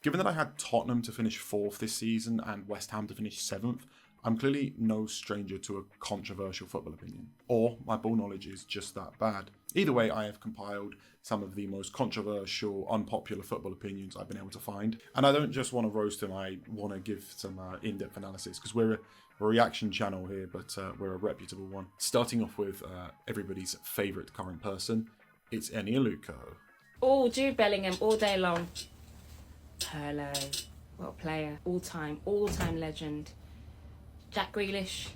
Given that I had Tottenham to finish 4th this season and West Ham to finish 7th, I'm clearly no stranger to a controversial football opinion. Or my ball knowledge is just that bad. Either way, I have compiled some of the most controversial, unpopular football opinions I've been able to find. And I don't just want to roast them, I want to give some in-depth analysis, because we're a reaction channel here, but we're a reputable one. Starting off with everybody's favourite current person, it's Enialuko. Oh, Jude Bellingham all day long. Hello. What a player. All-time legend. Jack Grealish.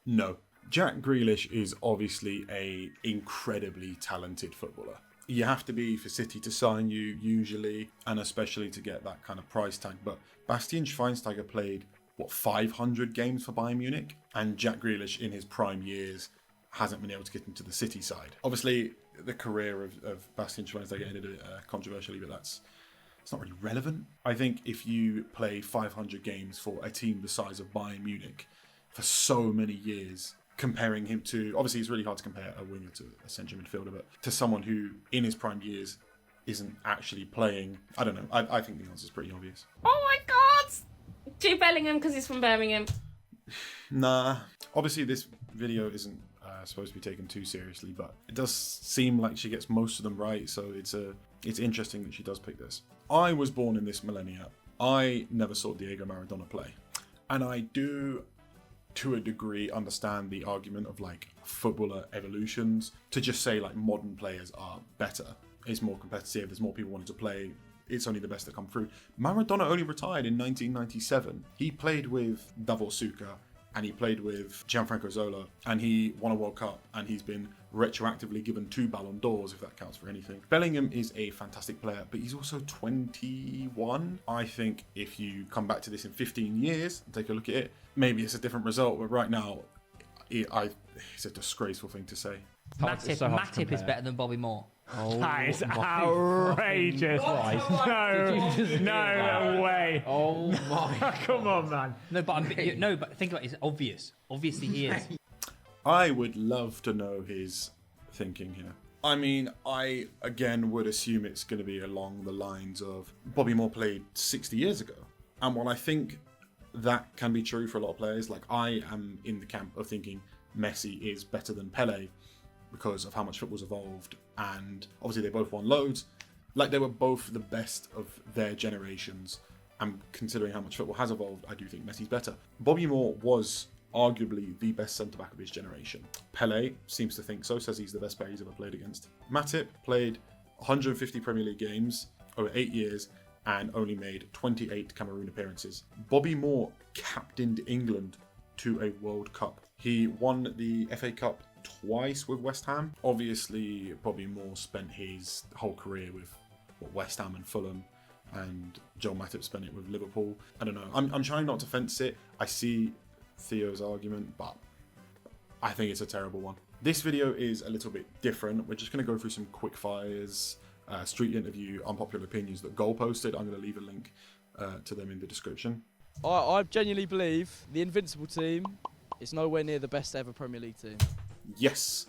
No. Jack Grealish is obviously a incredibly talented footballer. You have to be for City to sign you, usually, and especially to get that kind of price tag. But Bastian Schweinsteiger played, 500 games for Bayern Munich? And Jack Grealish, in his prime years, hasn't been able to get into the City side. Obviously, the career of Bastian Schweinsteiger ended a bit controversially, but it's not really relevant. I think if you play 500 games for a team the size of Bayern Munich for so many years, comparing him to, obviously it's really hard to compare a winger to a central midfielder, but to someone who in his prime years isn't actually playing, I don't know. I think the answer is pretty obvious. Oh my God! Jude Bellingham because he's from Birmingham. Nah. Obviously this video isn't supposed to be taken too seriously, but it does seem like she gets most of them right, so it's interesting that she does pick this. I was born in this millennia. I never saw Diego Maradona play. And I do, to a degree, understand the argument of like footballer evolutions. To just say like modern players are better. It's more competitive, there's more people wanting to play. It's only the best that come through. Maradona only retired in 1997. He played with Davor Suker, and he played with Gianfranco Zola, and he won a World Cup, and he's been retroactively given 2 Ballon d'Ors, if that counts for anything. Bellingham is a fantastic player, but he's also 21. I think if you come back to this in 15 years and take a look at it, maybe it's a different result, but right now, it's a disgraceful thing to say. Matip is better than Bobby Moore. Oh, that is outrageous. No way. Oh my. Come on, man. No, but think about it. It's obvious. Obviously, he is. I would love to know his thinking here. I mean, I again would assume it's going to be along the lines of Bobby Moore played 60 years ago. And while I think that can be true for a lot of players, like I am in the camp of thinking Messi is better than Pele because of how much football's evolved, and obviously they both won loads. Like, they were both the best of their generations, and considering how much football has evolved, I do think Messi's better. Bobby Moore was arguably the best centre-back of his generation. Pele seems to think so, says he's the best player he's ever played against. Matip played 150 Premier League games over 8 years and only made 28 Cameroon appearances. Bobby Moore captained England to a World Cup. He won the FA Cup twice with West Ham. Obviously, Bobby Moore spent his whole career with West Ham and Fulham, and Joel Matip spent it with Liverpool. I don't know. I'm trying not to fence it. I see Theo's argument, but I think it's a terrible one. This video is a little bit different. We're just going to go through some quick fires, street interview, unpopular opinions that Goal posted. I'm going to leave a link to them in the description. I genuinely believe the Invincible team is nowhere near the best ever Premier League team. Yes.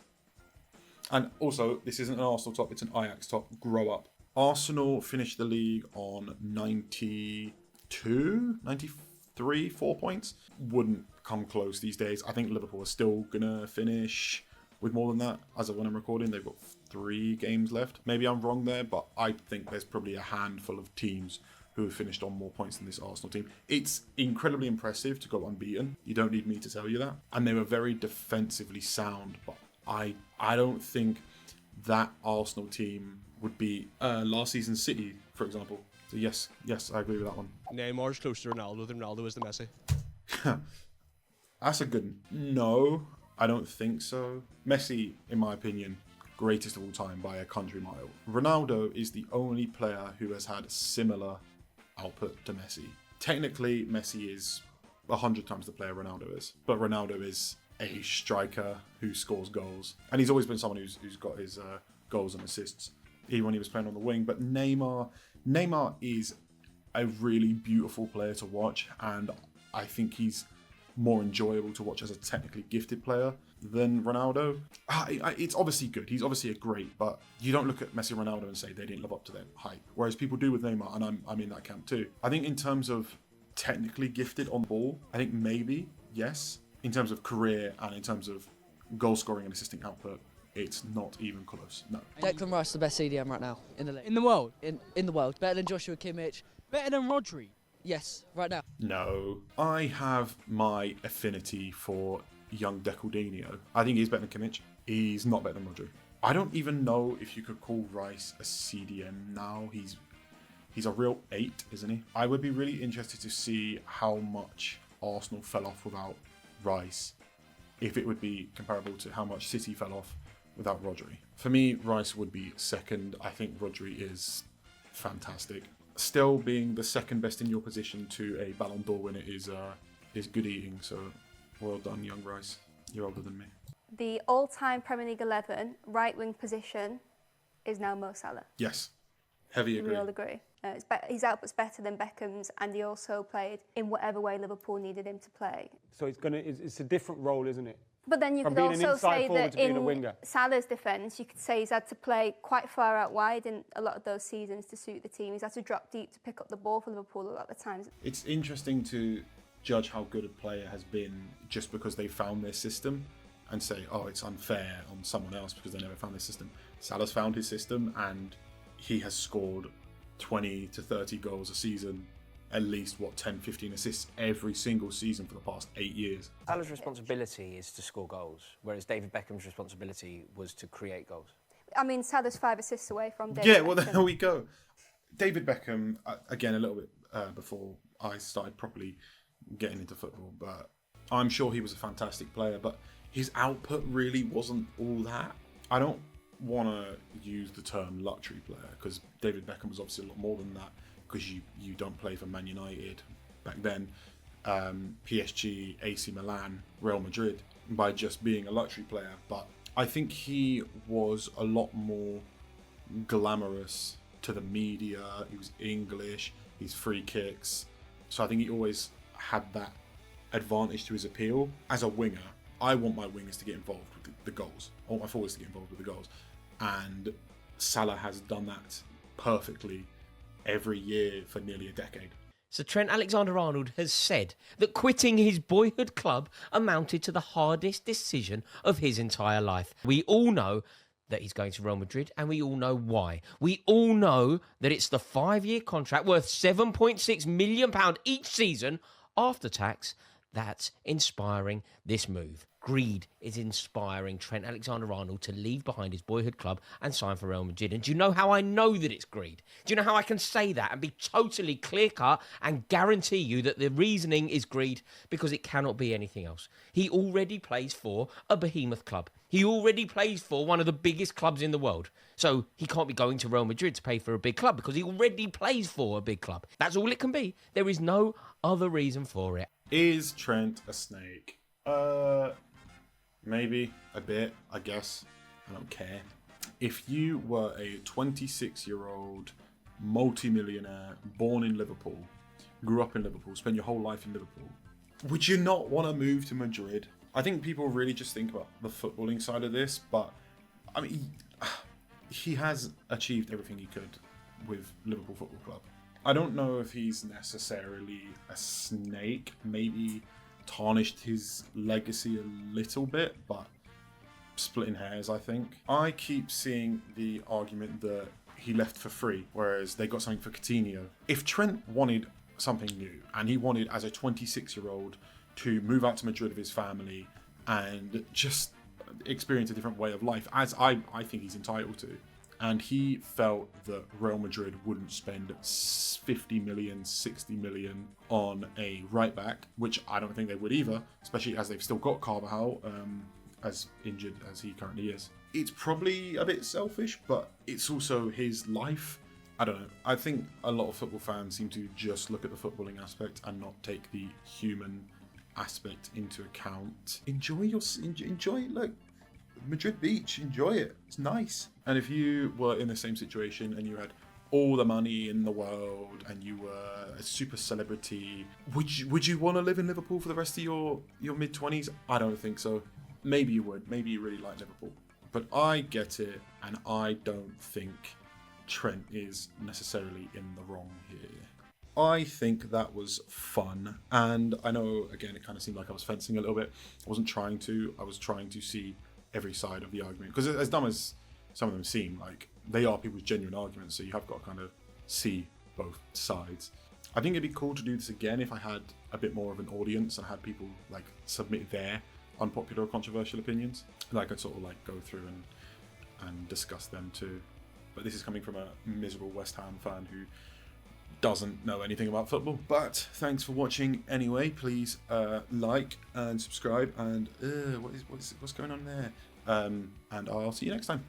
And also, this isn't an Arsenal top, it's an Ajax top. Grow up. Arsenal finished the league on 93, 4 points. Wouldn't come close these days. I think Liverpool are still going to finish with more than that. As of when I'm recording, they've got 3 games left. Maybe I'm wrong there, but I think there's probably a handful of teams who have finished on more points than this Arsenal team. It's incredibly impressive to go unbeaten. You don't need me to tell you that. And they were very defensively sound, but I don't think that Arsenal team would beat last season's City, for example. So yes, I agree with that one. Neymar's closer to Ronaldo than Ronaldo is to Messi. That's a good no. I don't think so. Messi, in my opinion, greatest of all time by a country mile. Ronaldo is the only player who has had similar output to Messi. Technically, Messi is 100 times the player Ronaldo is, but Ronaldo is a striker who scores goals, and he's always been someone who's got his goals and assists, even when he was playing on the wing. But Neymar is a really beautiful player to watch, and I think he's more enjoyable to watch as a technically gifted player than Ronaldo. It's obviously good. He's obviously a great, but you don't look at Messi and Ronaldo and say they didn't live up to their hype. Whereas people do with Neymar, and I'm in that camp too. I think in terms of technically gifted on the ball, I think maybe, yes. In terms of career and in terms of goal scoring and assisting output, it's not even close. No. Declan Rice is the best CDM right now in the league. In the world? In the world. Better than Joshua Kimmich. Better than Rodri? Yes, right now. No. I have my affinity for young Decaldinho. I think he's better than Kimmich. He's not better than Rodri. I don't even know if you could call Rice a CDM now. He's a real 8, isn't he? I would be really interested to see how much Arsenal fell off without Rice, if it would be comparable to how much City fell off without Rodri. For me, Rice would be second. I think Rodri is fantastic. Still being the second best in your position to a Ballon d'Or winner is good eating, so well done, young Rice. You're older than me. The all-time Premier League 11 right-wing position is now Mo Salah. Yes. Heavy agree. We all agree. His output's better than Beckham's, and he also played in whatever way Liverpool needed him to play. So it's a different role, isn't it? But then you From could being an also inside say forward that to being a in winger. Salah's defence, you could say he's had to play quite far out wide in a lot of those seasons to suit the team. He's had to drop deep to pick up the ball for Liverpool a lot of the times. It's interesting to judge how good a player has been just because they found their system and say, oh, it's unfair on someone else because they never found their system. Salah's found his system and he has scored 20 to 30 goals a season, at least, 10, 15 assists every single season for the past 8 years. Salah's responsibility is to score goals, whereas David Beckham's responsibility was to create goals. I mean, Salah's 5 assists away from David Yeah, well, Beckham. there we go. David Beckham, again, a little bit before I started properly getting into football, but I'm sure he was a fantastic player, but his output really wasn't all that. I don't want to use the term luxury player because David Beckham was obviously a lot more than that because you don't play for Man United back then, PSG, AC Milan, Real Madrid by just being a luxury player. But I think he was a lot more glamorous to the media. He was English, his free kicks. So I think he always had that advantage to his appeal. As a winger, I want my wingers to get involved with the goals. I want my forwards to get involved with the goals. And Salah has done that perfectly every year for nearly a decade. So Trent AlexanderArnold has said that quitting his boyhood club amounted to the hardest decision of his entire life. We all know that he's going to Real Madrid, and we all know why. We all know that it's the 5-year contract worth £7.6 million each season after tax that's inspiring this move. Greed is inspiring Trent AlexanderArnold to leave behind his boyhood club and sign for Real Madrid. And do you know how I know that it's greed? Do you know how I can say that and be totally clear-cut and guarantee you that the reasoning is greed? Because it cannot be anything else. He already plays for a behemoth club. He already plays for one of the biggest clubs in the world. So he can't be going to Real Madrid to pay for a big club because he already plays for a big club. That's all it can be. There is no other reason for it. Is Trent a snake? Maybe a bit, I guess. I don't care. If you were a 26-year-old multi-millionaire born in Liverpool, grew up in Liverpool, spent your whole life in Liverpool, would you not want to move to Madrid? I think people really just think about the footballing side of this, but I mean, he has achieved everything he could with Liverpool Football Club. I don't know if he's necessarily a snake, maybe tarnished his legacy a little bit, but splitting hairs, I think. I keep seeing the argument that he left for free, whereas they got something for Coutinho. If Trent wanted something new, and he wanted, as a 26-year-old, to move out to Madrid with his family and just experience a different way of life, as I think he's entitled to, and he felt that Real Madrid wouldn't spend 50 million, 60 million on a right back, which I don't think they would either, especially as they've still got Carvajal, as injured as he currently is. It's probably a bit selfish, but it's also his life. I don't know. I think a lot of football fans seem to just look at the footballing aspect and not take the human aspect into account. Enjoy, look, Madrid Beach, enjoy it. It's nice. And if you were in the same situation and you had all the money in the world and you were a super celebrity. Would you want to live in Liverpool for the rest of your mid-20s? I don't think so. Maybe you would. Maybe you really like Liverpool. But I get it, and I don't think Trent is necessarily in the wrong here. I think that was fun, and I know, again, it kind of seemed like I was fencing a little bit. I wasn't trying to. I was trying to see every side of the argument, because as dumb as some of them seem, like, they are people's genuine arguments, so you have got to kind of see both sides. I think it'd be cool to do this again if I had a bit more of an audience and had people like submit their unpopular or controversial opinions, and I could sort of like go through and discuss them too. But this is coming from a miserable West Ham fan who doesn't know anything about football. But thanks for watching anyway. Please like and subscribe, and what's going on there? And I'll see you next time.